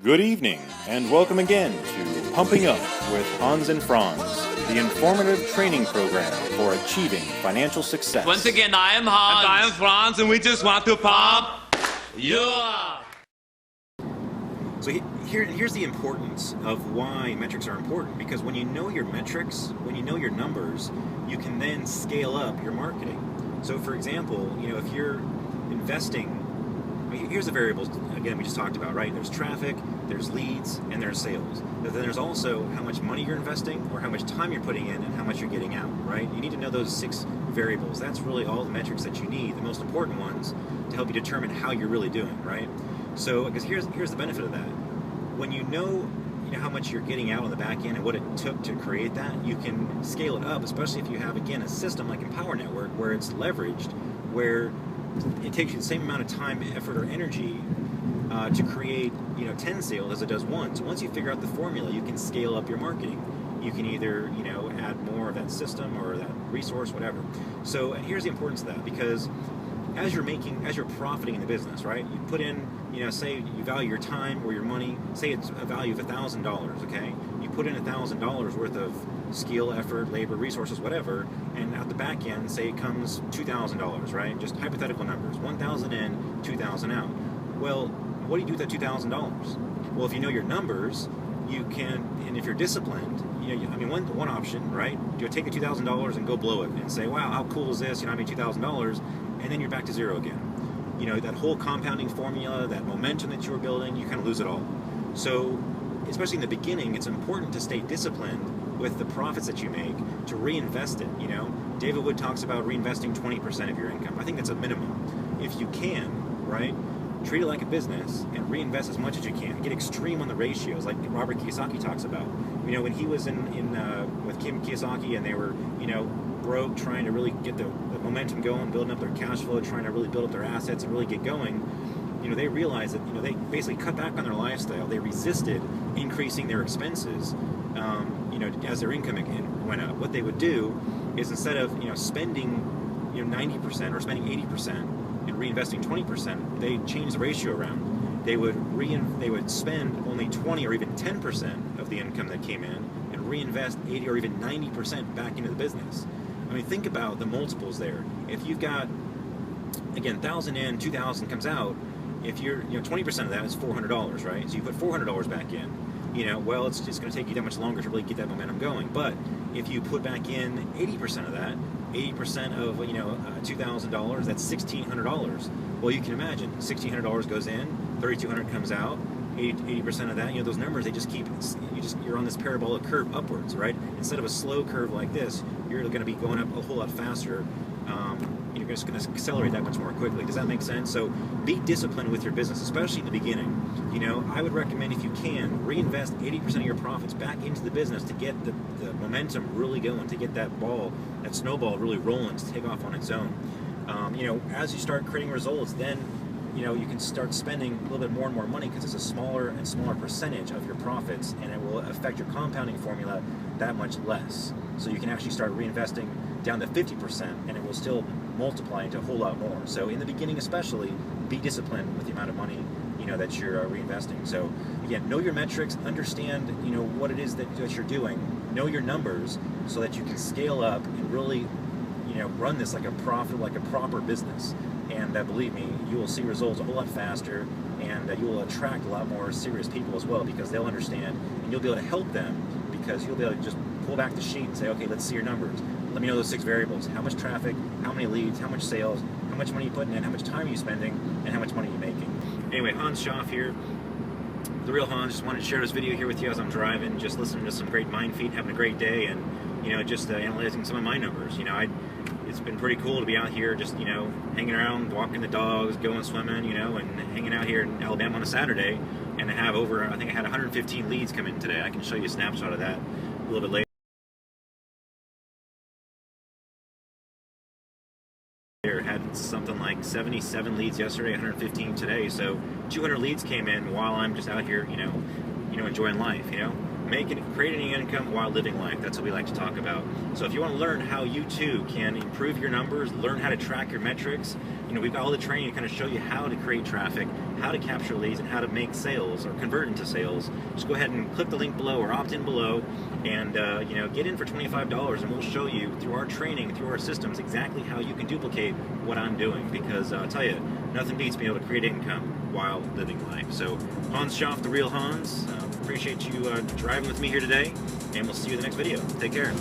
Good evening, and welcome again to Pumping Up with Hans and Franz, the informative training program for achieving financial success. Once again, I am Hans. And I am Franz, and we just want to pump you up. So here's the importance of why metrics are important, because when you know your metrics, when you know your numbers, you can then scale up your marketing. So for example, if you're investing, here's the variables, again, we just talked about, right? There's traffic, there's leads, and there's sales. But then there's also how much money you're investing, or how much time you're putting in, and how much you're getting out, right? You need to know those 6 variables. That's really all the metrics that you need, the most important ones, to help you determine how you're really doing, right? So, because here's the benefit of that. When you know how much you're getting out on the back end and what it took to create that, you can scale it up, especially if you have, again, a system like Empower Network where it's leveraged, where it takes you the same amount of time, effort, or energy to create 10 sales as it does 1. So once you figure out the formula, you can scale up your marketing. You can either add more of that system or that resource, whatever. So, and here's the importance of that, because as you're profiting in the business, right? You put in, say you value your time or your money, say it's a value of $1,000, okay? You put in $1,000 worth of skill, effort, labor, resources, whatever, and at the back end, say it comes $2,000, right? Just hypothetical numbers, 1,000 in, 2,000 out. Well, what do you do with that $2,000? Well, if you know your numbers, you can, and if you're disciplined, one option, right? You take the $2,000 and go blow it and say, wow, how cool is this? I made $2,000, and then you're back to zero again. That whole compounding formula, that momentum that you were building, you kind of lose it all. So, especially in the beginning, it's important to stay disciplined with the profits that you make, to reinvest it. David Wood talks about reinvesting 20% of your income. I think that's a minimum. If you can, right? Treat it like a business and reinvest as much as you can. Get extreme on the ratios, like Robert Kiyosaki talks about. When he was with Kim Kiyosaki and they were, broke, trying to really get the momentum going, building up their cash flow, trying to really build up their assets and really get going, they realized that, they basically cut back on their lifestyle. They resisted increasing their expenses, as their income went up. What they would do is, instead of, spending, 90% or spending 80%, and reinvesting 20%, they changed the ratio around. They would spend only 20 or even 10% of the income that came in and reinvest 80 or even 90% back into the business. Think about the multiples there. If you've got, again, 1,000 in, 2,000 comes out, if you're, 20% of that is $400, right? So you put $400 back in. Well, it's just going to take you that much longer to really get that momentum going. But if you put back in 80% of that, 80% of $2,000, that's $1,600. Well, you can imagine $1,600 goes in, $3,200 comes out, 80% of that. Those numbers, they just keep. You're on this parabolic curve upwards, right? Instead of a slow curve like this, you're going to be going up a whole lot faster. You're just going to accelerate that much more quickly. Does that make sense? So be disciplined with your business, especially in the beginning. I would recommend, if you can, reinvest 80% of your profits back into the business to get the momentum really going, to get that snowball really rolling, to take off on its own. As you start creating results, then you can start spending a little bit more and more money, because it's a smaller and smaller percentage of your profits, and it will affect your compounding formula that much less. So you can actually start reinvesting down to 50%, and it will still multiply into a whole lot more. So in the beginning especially, be disciplined with the amount of money that you're reinvesting. So again, know your metrics, understand what it is that you're doing, know your numbers, so that you can scale up and really run this like a proper business. And believe me, you will see results a whole lot faster, and you will attract a lot more serious people as well, because they'll understand, and you'll be able to help them, because you'll be able to just pull back the sheet and say, okay, let's see your numbers. Let me know those 6 variables. How much traffic, how many leads, how much sales, how much money you're putting in, how much time are you spending, and how much money you're making. Anyway, Hans Schaff here, the real Hans. Just wanted to share this video here with you as I'm driving, just listening to some great mind feed, having a great day, and just analyzing some of my numbers. It's been pretty cool to be out here, just hanging around, walking the dogs, going swimming, and hanging out here in Alabama on a Saturday, and I think I had 115 leads come in today. I can show you a snapshot of that a little bit later. Had something like 77 leads yesterday, 115 today, so 200 leads came in while I'm just out here, enjoying life, creating income while living life. That's what we like to talk about. So if you want to learn how you too can improve your numbers, learn how to track your metrics, we've got all the training to kind of show you how to create traffic, how to capture leads and how to make sales or convert into sales, just go ahead and click the link below or opt in below, and get in for $25, and we'll show you through our training, through our systems, exactly how you can duplicate what I'm doing. Because I'll tell you, nothing beats being able to create income while living life. So Hans Schaff, the real Hans, appreciate you driving with me here today, and we'll see you in the next video. Take care.